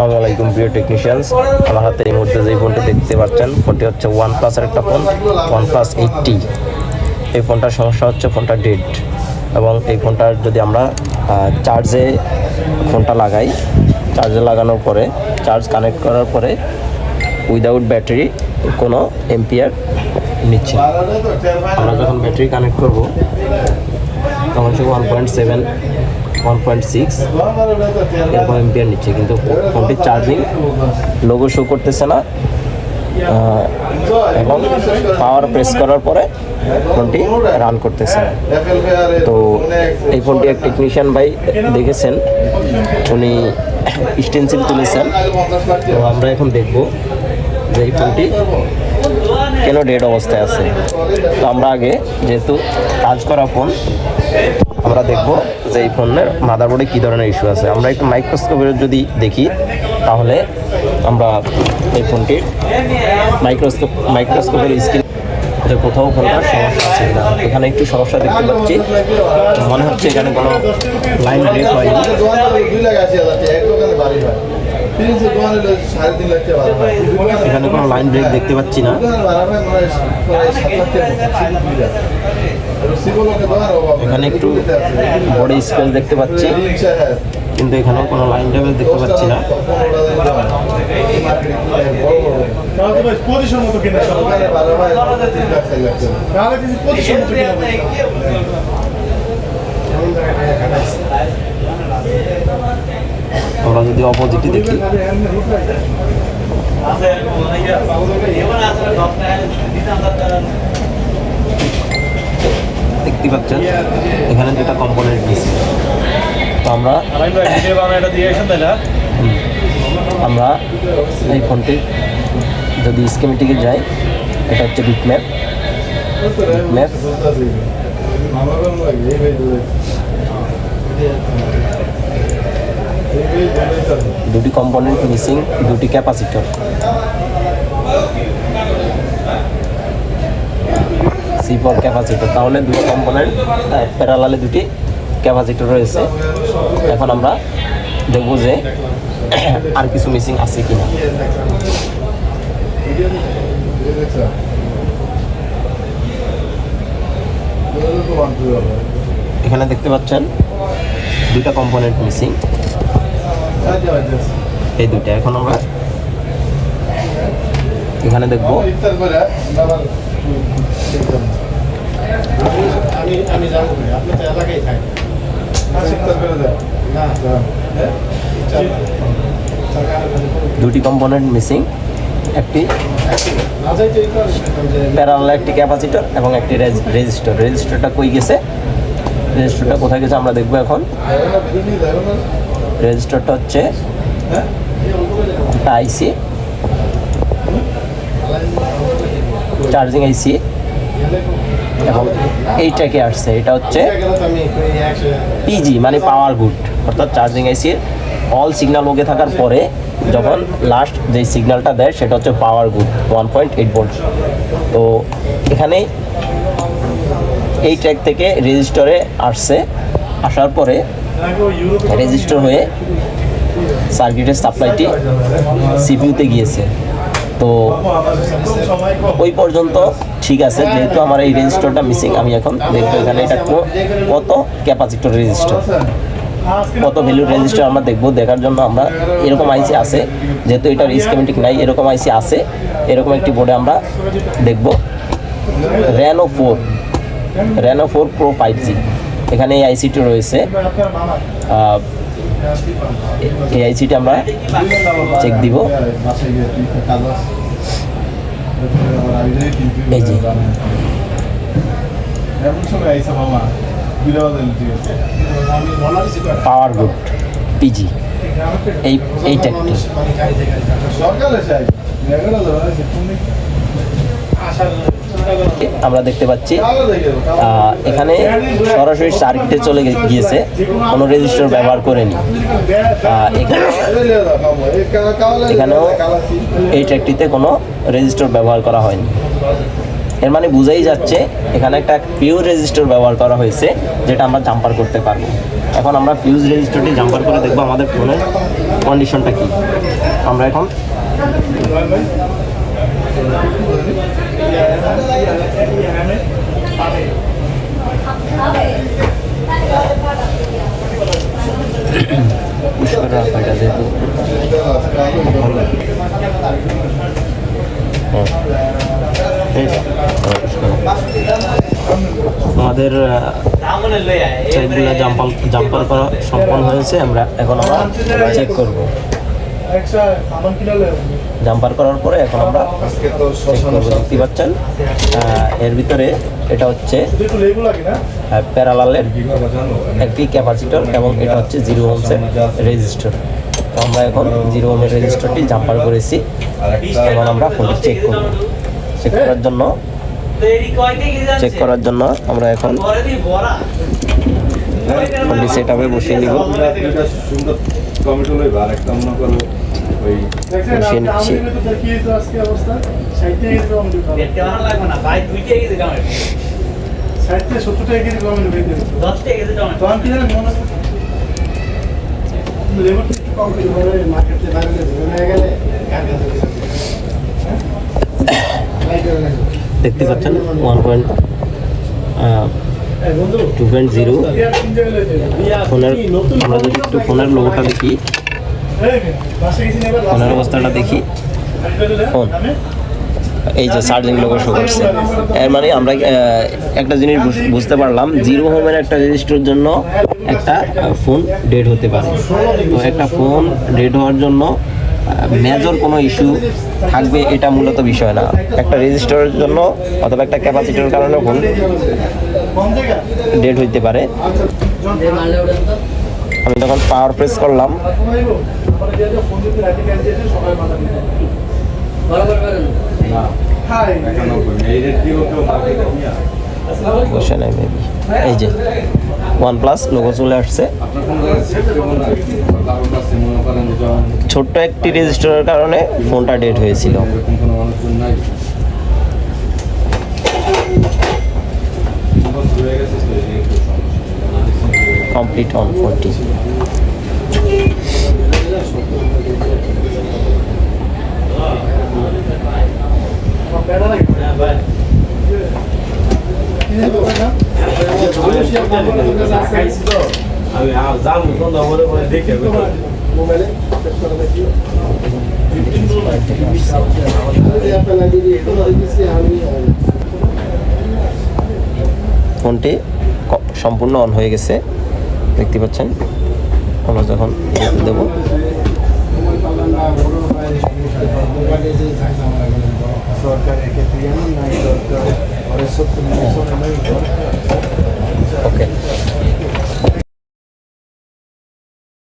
আসসালামু আলাইকুম প্রিয় টেকনিশিয়ানস, আমার হাতে এই মুহূর্তে যে ফোনটি দেখতে পাচ্ছেন ফোনটি হচ্ছে OnePlus-এর একটা ফোন, OnePlus 8T। এই ফোনটার সমস্যা হচ্ছে ফোনটা ডেড, এবং এই ফোনটার যদি আমরা চার্জে ফোনটা লাগাই, চার্জে লাগানোর পরে চার্জ কানেক্ট করার পরে উইদাউট ব্যাটারি কোনো এম্পিয়ার নিচ্ছে। আমরা যখন ব্যাটারি কানেক্ট করব তখন সে 1.7 1.6 এরকম এম্পিয়ার নিচ্ছে, কিন্তু ফোনটির চার্জিং লোগো শো করতেছে না, এবং পাওয়ার প্রেস করার পরে ফোনটি রান করতেছে না। তো এই ফোনটি এক টেকনিশিয়ান ভাই দেখেছেন, উনি স্টেনসিল তুলেছেন। তো আমরা এখন দেখব যে এই ফোনটি কেন ডেড অবস্থায় আছে। তো আমরা আগে, যেহেতু কাজ করা ফোন, আমরা দেখব যে এই ফোনের মাদারবোর্ডে কী ধরনের ইস্যু আছে। আমরা একটু মাইক্রোস্কোপের যদি দেখি তাহলে আমরা এই ফোনটির মাইক্রোস্কোপের স্ক্রিন কোথাও ফোনটার সমস্যা আছে কিনা। এখানে একটু সমস্যা দেখতে পাচ্ছি, মনে হচ্ছে এখানে কোনো লাইন ব্রেক হয়নি। এখানে কোনো লাইন ব্রেক দেখতে পাচ্ছি না। এখানে একটু বডি স্কেল দেখতে পাচ্ছি, কিন্তু এখানেও কোনো লাইন ড্যামেজ দেখতে পাচ্ছি না। আমরা যদি অপোজিটে দেখি, দেখতে পাচ্ছেন এখানে দুটা কম্পোনেন্ট দিয়েছে। তো আমরা এই ফোনটি যদি স্কিমেটিকে যাই, এটা হচ্ছে বিটম্যাপ। দুটি কম্পোনেন্ট মিসিং, দুটি ক্যাপাসিটর। C4 ক্যাপাসিটর, তাহলে দুটি কম্পোনেন্ট প্যারালালে দুটি ক্যাপাসিটর রয়েছে। এখন আমরা দেখব যে আর কিছু মিসিং আছে কিনা। এখানে দেখতে পাচ্ছেন দুটা কম্পোনেন্ট মিসিং, এই দুইটা। এখন আমরা এখানে দেখব দুটি কম্পোনেন্ট মিসিং, একটি প্যারালাল একটি ক্যাপাসিটর এবং একটি রেজিস্টর। রেজিস্টরটা কই গেছে, রেজিস্টরটা কোথায় গেছে আমরা দেখব। এখন রেজিস্টরটা হচ্ছে একটা আইসি, চার্জিং আইসি, এবং এইটাকে আসছে, এটা হচ্ছে পিজি মানে পাওয়ার গুড, অর্থাৎ চার্জিং আইসির অল সিগন্যাল ওকে থাকার পরে যখন লাস্ট যেই সিগন্যালটা দেয় সেটা হচ্ছে পাওয়ার গুড 1.8 ভোল্ট। তো এখানে এই ট্র্যাক থেকে রেজিস্টরে আসছে, আসার পরে রেজিস্টর হয়ে সার্কিটের সাপ্লাইটি সিপিইউতে গিয়েছে। তো ওই পর্যন্ত ঠিক আছে, যেহেতু আমার এই রেজিস্টরটা মিসিং, আমি এখন দেখবো এখানে এটা কত ক্যাপাসিটর রেজিস্টর, কত ভ্যালুর রেজিস্টর আমরা দেখবো। দেখার জন্য আমরা এরকম আইসি আছে, যেহেতু এটা স্কিমেটিক নাই, এরকম আইসি আছে, এরকম একটি বোর্ডে আমরা দেখব Reno 4 Pro 5G। এখানে এই আইসিটি রয়েছে, এই আইসিটি আমরা চেক দিব। এই যে পাওয়ার গুড পিজি, এই ট্যাগটি। আমরা দেখতে পাচ্ছি এখানে সরাসরি সার্কিটে চলে গিয়েছে, কোনো রেজিস্টার ব্যবহার করেনি। এখানেও এই ট্র্যাকটিতে কোনো রেজিস্টার ব্যবহার করা হয়নি। এর মানে বোঝাই যাচ্ছে এখানে একটা পিওর রেজিস্টার ব্যবহার করা হয়েছে, যেটা আমরা জাম্পার করতে পারবো। এখন আমরা ফিউজ রেজিস্টারটি জাম্পার করে দেখবো আমাদের ফোনে কন্ডিশনটা কি আমরা এখন যেহেতু আমাদের জাম্পার করা সম্পন্ন হয়েছে। আমরা চেক করব। জাম্পার করার পরে এখন আমরা চেক করব। দেখতে পাচ্ছেন এর ভিতরে এটা হচ্ছে প্যারালালের একটি ক্যাপাসিটর এবং এটা হচ্ছে 0 ওহমের রেজিস্টর। তো আমরা এখন 0 ওহমের রেজিস্টরটি জাম্পার করেছি। এখন আমরা ফোনটি চেক করব। চেক করার জন্য আমরা এখন ফোনটি সেট আপে বসিয়ে নিব। বসিয়ে নিচ্ছি। দেখতে পাচ্ছেন 1.2.0 ফোনের। আমরা যদি একটু ফোনের লোগোটা দেখি, ফোনের অবস্থাটা দেখি, ফোন এই যে চার্জিং লোগো শো করছে। এর মানে আমরা একটা জিনিস বুঝতে পারলাম, 0 ওহমের একটা রেজিস্টারের জন্য একটা ফোন ডেড হতে পারে। তো একটা ফোন ডেড হওয়ার জন্য মেজর কোনো ইস্যু থাকবে এটা মূলত বিষয় না। একটা রেজিস্টারের জন্য অথবা একটা ক্যাপাসিটির কারণে ফোন ডেড হইতে পারে। আমি তখন পাওয়ার প্রেস করলাম, বসে নাই মেবি। এই যে OnePlus লোগো চলে আসছে। ছোট্ট একটি রেজিস্টারের কারণে ফোনটা ডেড হয়েছিল। কমপ্লিট অন ফোনটি। ফোনটি সম্পূর্ণ অন হয়ে গেছে, দেখতে পাচ্ছেন। আমরা যখন দেবো সরকার